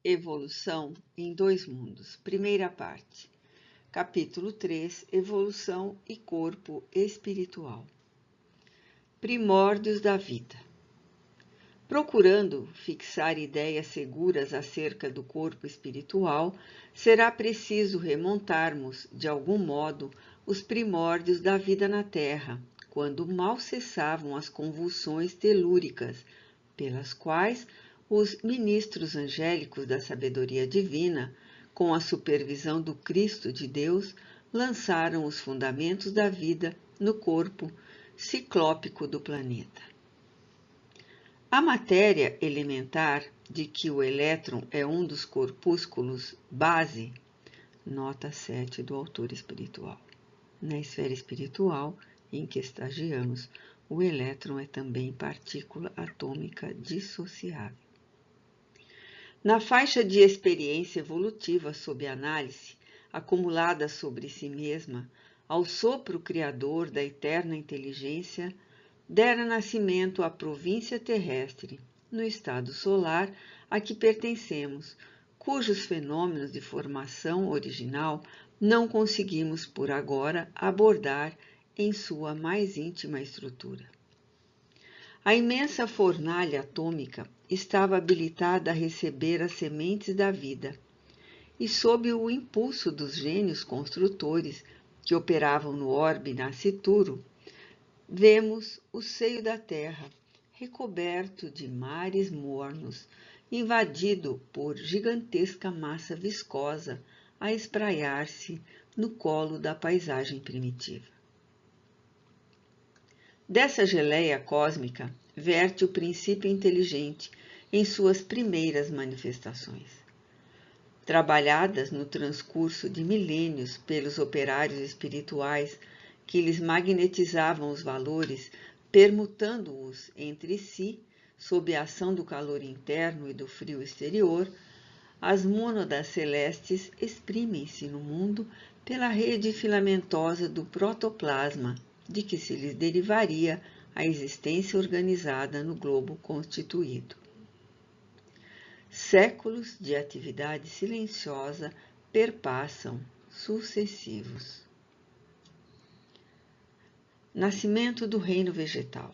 Evolução em dois mundos. Primeira parte. Capítulo 3. Evolução e corpo espiritual. Primórdios da vida. Procurando fixar ideias seguras acerca do corpo espiritual, será preciso remontarmos, de algum modo, os primórdios da vida na Terra, quando mal cessavam as convulsões telúricas, pelas quais os ministros angélicos da sabedoria divina, com a supervisão do Cristo de Deus, lançaram os fundamentos da vida no corpo ciclópico do planeta. A matéria elementar, de que o elétron é um dos corpúsculos base, nota 7 do autor espiritual. Na esfera espiritual em que estagiamos, o elétron é também partícula atômica dissociável. Na faixa de experiência evolutiva sob análise, acumulada sobre si mesma, ao sopro criador da eterna inteligência, dera nascimento à província terrestre, no estado solar a que pertencemos, cujos fenômenos de formação original não conseguimos por agora abordar em sua mais íntima estrutura. A imensa fornalha atômica estava habilitada a receber as sementes da vida, e sob o impulso dos gênios construtores que operavam no orbe nascituro, vemos o seio da Terra recoberto de mares mornos, invadido por gigantesca massa viscosa a espraiar-se no colo da paisagem primitiva. Dessa geleia cósmica verte o princípio inteligente em suas primeiras manifestações. Trabalhadas no transcurso de milênios pelos operários espirituais que lhes magnetizavam os valores, permutando-os entre si, sob a ação do calor interno e do frio exterior, as mônadas celestes exprimem-se no mundo pela rede filamentosa do protoplasma, de que se lhes derivaria a existência organizada no globo constituído. Séculos de atividade silenciosa perpassam sucessivos. Nascimento do reino vegetal.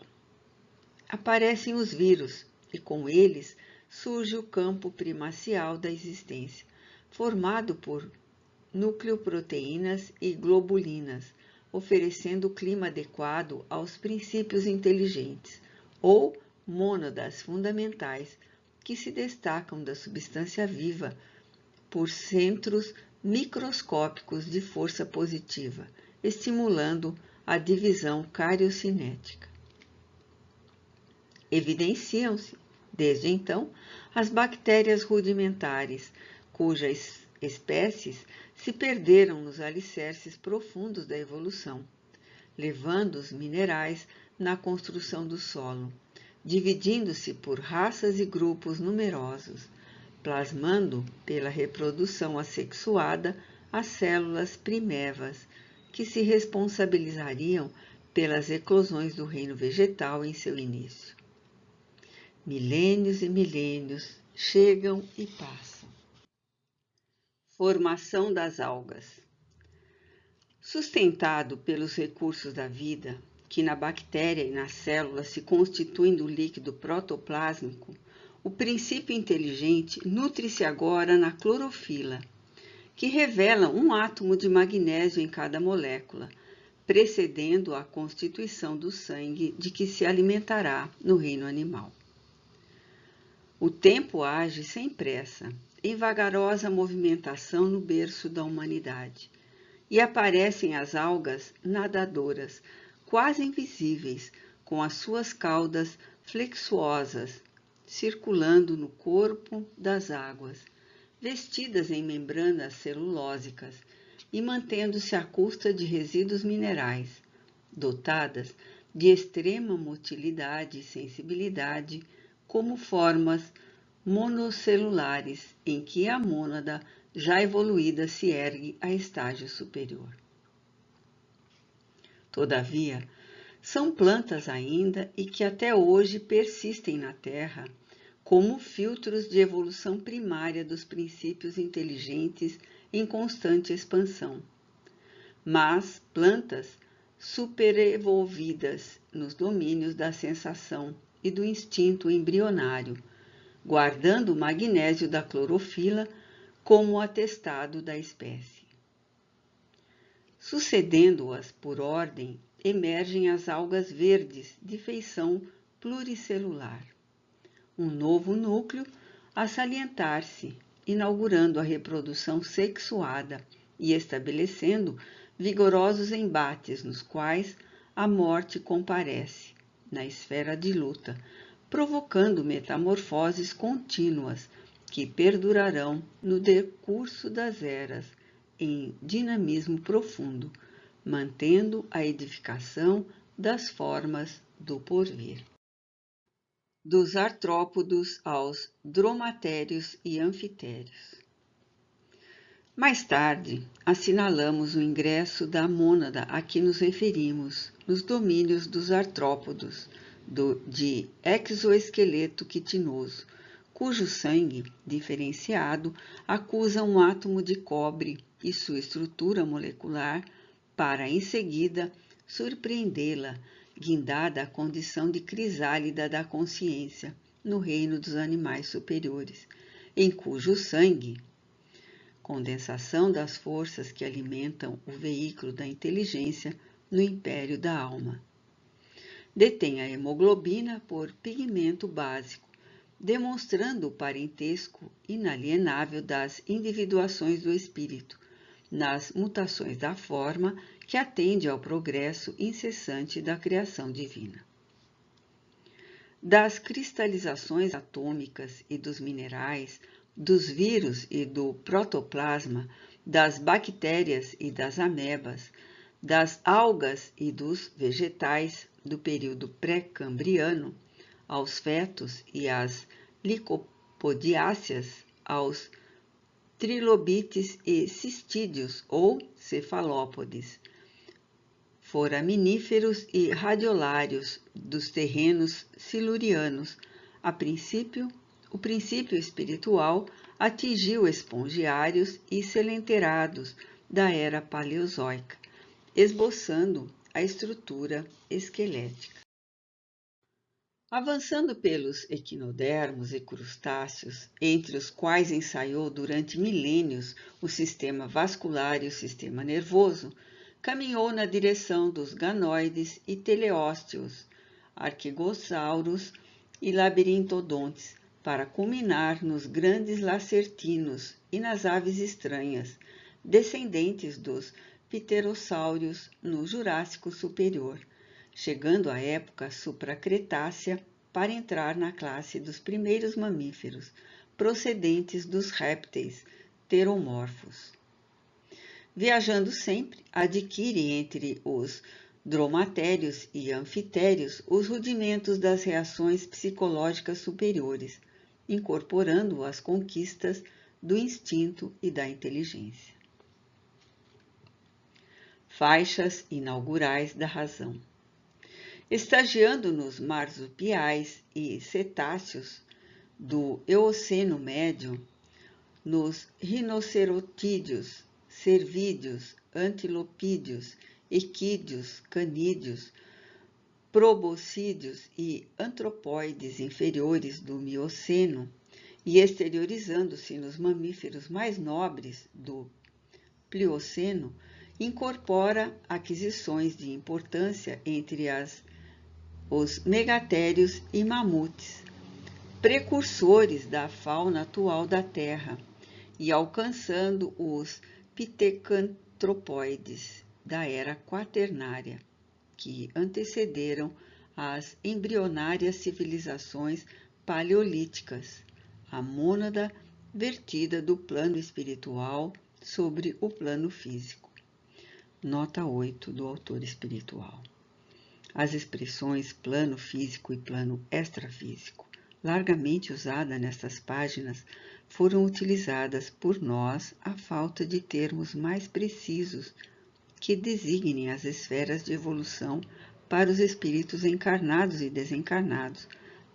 Aparecem os vírus e com eles surge o campo primacial da existência, formado por nucleoproteínas e globulinas, oferecendo o clima adequado aos princípios inteligentes, ou mônadas fundamentais, que se destacam da substância viva por centros microscópicos de força positiva, estimulando a divisão cariocinética. Evidenciam-se, desde então, as bactérias rudimentares, cujas espécies se perderam nos alicerces profundos da evolução, levando os minerais na construção do solo, dividindo-se por raças e grupos numerosos, plasmando pela reprodução assexuada as células primevas, que se responsabilizariam pelas eclosões do reino vegetal em seu início. Milênios e milênios chegam e passam. Formação das algas. Sustentado pelos recursos da vida, que na bactéria e na célula se constituem do líquido protoplásmico, o princípio inteligente nutre-se agora na clorofila, que revela um átomo de magnésio em cada molécula, precedendo a constituição do sangue de que se alimentará no reino animal. O tempo age sem pressa, em vagarosa movimentação no berço da humanidade, e aparecem as algas nadadoras, quase invisíveis, com as suas caudas flexuosas, circulando no corpo das águas, vestidas em membranas celulósicas e mantendo-se à custa de resíduos minerais, dotadas de extrema motilidade e sensibilidade, como formas monocelulares em que a mônada já evoluída se ergue a estágio superior. Todavia, são plantas ainda e que até hoje persistem na Terra, como filtros de evolução primária dos princípios inteligentes em constante expansão. Mas plantas superevolvidas nos domínios da sensação e do instinto embrionário, guardando o magnésio da clorofila como atestado da espécie. Sucedendo-as por ordem, emergem as algas verdes de feição pluricelular. Um novo núcleo a salientar-se, inaugurando a reprodução sexuada e estabelecendo vigorosos embates nos quais a morte comparece, na esfera de luta, provocando metamorfoses contínuas que perdurarão no decurso das eras em dinamismo profundo, mantendo a edificação das formas do porvir. Dos artrópodos aos dromatérios e anfitérios. Mais tarde, assinalamos o ingresso da mônada a que nos referimos nos domínios dos artrópodos, de exoesqueleto quitinoso, cujo sangue, diferenciado, acusa um átomo de cobre e sua estrutura molecular para, em seguida, surpreendê-la, guindada à condição de crisálida da consciência, no reino dos animais superiores, em cujo sangue, condensação das forças que alimentam o veículo da inteligência no império da alma, detém a hemoglobina por pigmento básico, demonstrando o parentesco inalienável das individuações do espírito, nas mutações da forma que atende ao progresso incessante da criação divina. Das cristalizações atômicas e dos minerais, dos vírus e do protoplasma, das bactérias e das amebas, das algas e dos vegetais do período pré-cambriano, aos fetos e às licopodiáceas, aos trilobites e cistídeos ou cefalópodes, foraminíferos e radiolários dos terrenos silurianos. O princípio espiritual atingiu espongiários e selenterados da era paleozoica, esboçando a estrutura esquelética. Avançando pelos equinodermos e crustáceos, entre os quais ensaiou durante milênios o sistema vascular e o sistema nervoso, caminhou na direção dos ganoides e teleósteos, arquigossauros e labirintodontes, para culminar nos grandes lacertinos e nas aves estranhas, descendentes dos pterossáurios no Jurássico Superior, chegando à época supracretácea para entrar na classe dos primeiros mamíferos, procedentes dos répteis pteromorfos. Viajando sempre, adquire entre os dromatérios e anfitérios os rudimentos das reações psicológicas superiores, incorporando as conquistas do instinto e da inteligência. Faixas inaugurais da razão. Estagiando nos marsupiais e cetáceos do Eoceno Médio, nos rinocerotídeos, cervídeos, antilopídeos, equídeos, canídeos, proboscídeos e antropóides inferiores do Mioceno, e exteriorizando-se nos mamíferos mais nobres do Plioceno, incorpora aquisições de importância entre os megatérios e mamutes, precursores da fauna atual da Terra, e alcançando os pitecantropoides da era quaternária, que antecederam as embrionárias civilizações paleolíticas, a mônada vertida do plano espiritual sobre o plano físico. Nota 8 do autor espiritual. As expressões plano físico e plano extrafísico, largamente usadas nestas páginas, foram utilizadas por nós à falta de termos mais precisos que designem as esferas de evolução para os espíritos encarnados e desencarnados,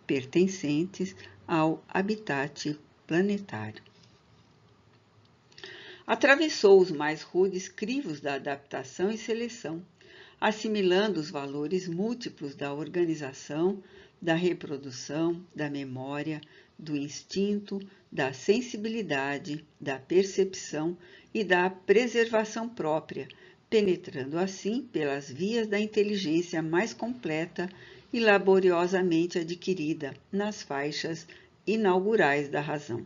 pertencentes ao habitat planetário. Atravessou os mais rudes crivos da adaptação e seleção, assimilando os valores múltiplos da organização, da reprodução, da memória, do instinto, da sensibilidade, da percepção e da preservação própria, penetrando assim pelas vias da inteligência mais completa e laboriosamente adquirida nas faixas inaugurais da razão.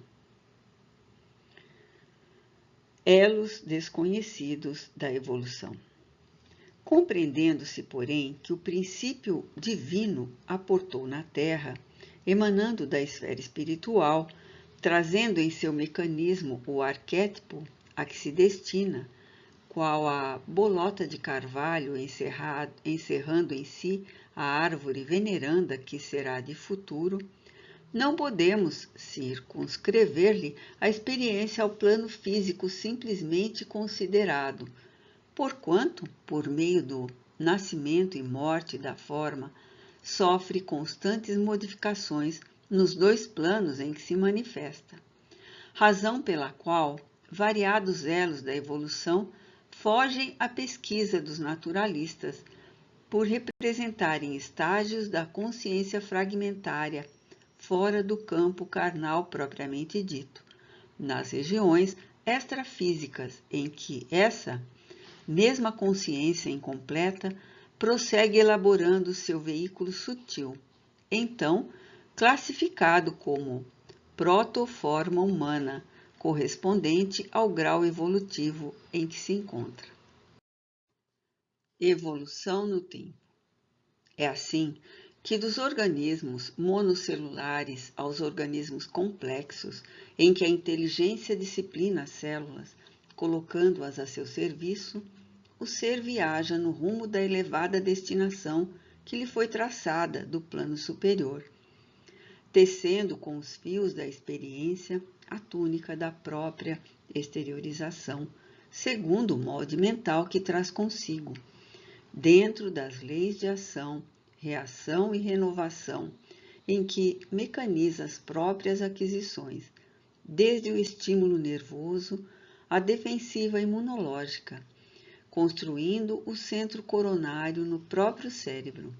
Elos desconhecidos da evolução. Compreendendo-se, porém, que o princípio divino aportou na Terra, emanando da esfera espiritual, trazendo em seu mecanismo o arquétipo a que se destina, qual a bolota de carvalho encerrando em si a árvore veneranda que será de futuro, não podemos circunscrever-lhe a experiência ao plano físico simplesmente considerado, porquanto, por meio do nascimento e morte da forma, sofre constantes modificações nos dois planos em que se manifesta, razão pela qual variados elos da evolução fogem à pesquisa dos naturalistas por representarem estágios da consciência fragmentária fora do campo carnal propriamente dito, nas regiões extrafísicas em que essa mesma consciência incompleta prossegue elaborando seu veículo sutil, então classificado como protoforma humana, correspondente ao grau evolutivo em que se encontra. Evolução no tempo. É assim que dos organismos monocelulares aos organismos complexos, em que a inteligência disciplina as células, colocando-as a seu serviço, o ser viaja no rumo da elevada destinação que lhe foi traçada do plano superior, tecendo com os fios da experiência a túnica da própria exteriorização, segundo o molde mental que traz consigo, dentro das leis de ação, reação e renovação, em que mecaniza as próprias aquisições, desde o estímulo nervoso à defensiva imunológica, construindo o centro coronário no próprio cérebro,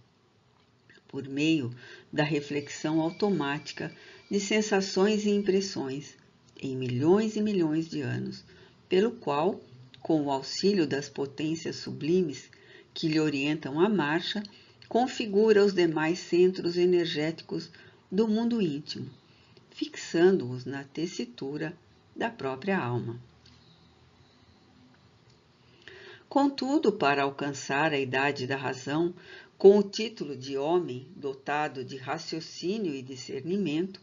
por meio da reflexão automática de sensações e impressões, em milhões e milhões de anos, pelo qual, com o auxílio das potências sublimes que lhe orientam a marcha, configura os demais centros energéticos do mundo íntimo, fixando-os na tessitura da própria alma. Contudo, para alcançar a idade da razão, com o título de homem dotado de raciocínio e discernimento,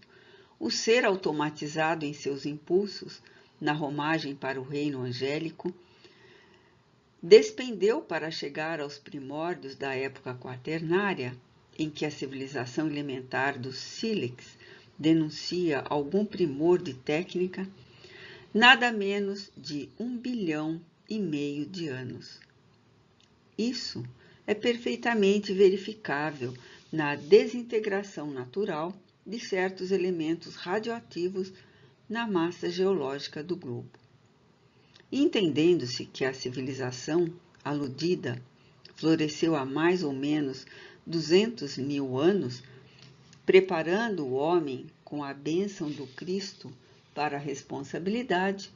o ser automatizado em seus impulsos, na romagem para o reino angélico, despendeu para chegar aos primórdios da época quaternária, em que a civilização elementar dos sílex denuncia algum primor de técnica, nada menos de 1,5 bilhão de anos. Isso é perfeitamente verificável na desintegração natural de certos elementos radioativos na massa geológica do globo. Entendendo-se que a civilização aludida floresceu há mais ou menos 200 mil anos, preparando o homem com a bênção do Cristo para a responsabilidade,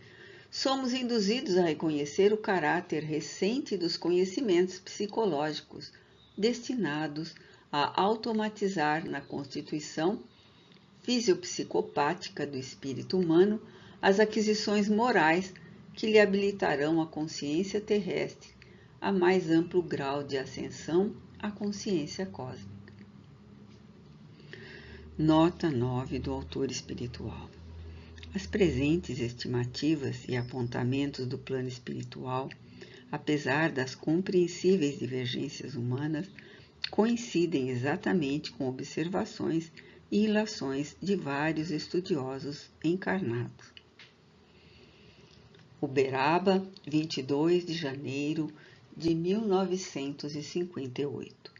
somos induzidos a reconhecer o caráter recente dos conhecimentos psicológicos destinados a automatizar na constituição fisiopsicopática do espírito humano as aquisições morais que lhe habilitarão a consciência terrestre a mais amplo grau de ascensão à consciência cósmica. Nota 9 do autor espiritual. As presentes estimativas e apontamentos do plano espiritual, apesar das compreensíveis divergências humanas, coincidem exatamente com observações e ilações de vários estudiosos encarnados. Uberaba, 22 de janeiro de 1958.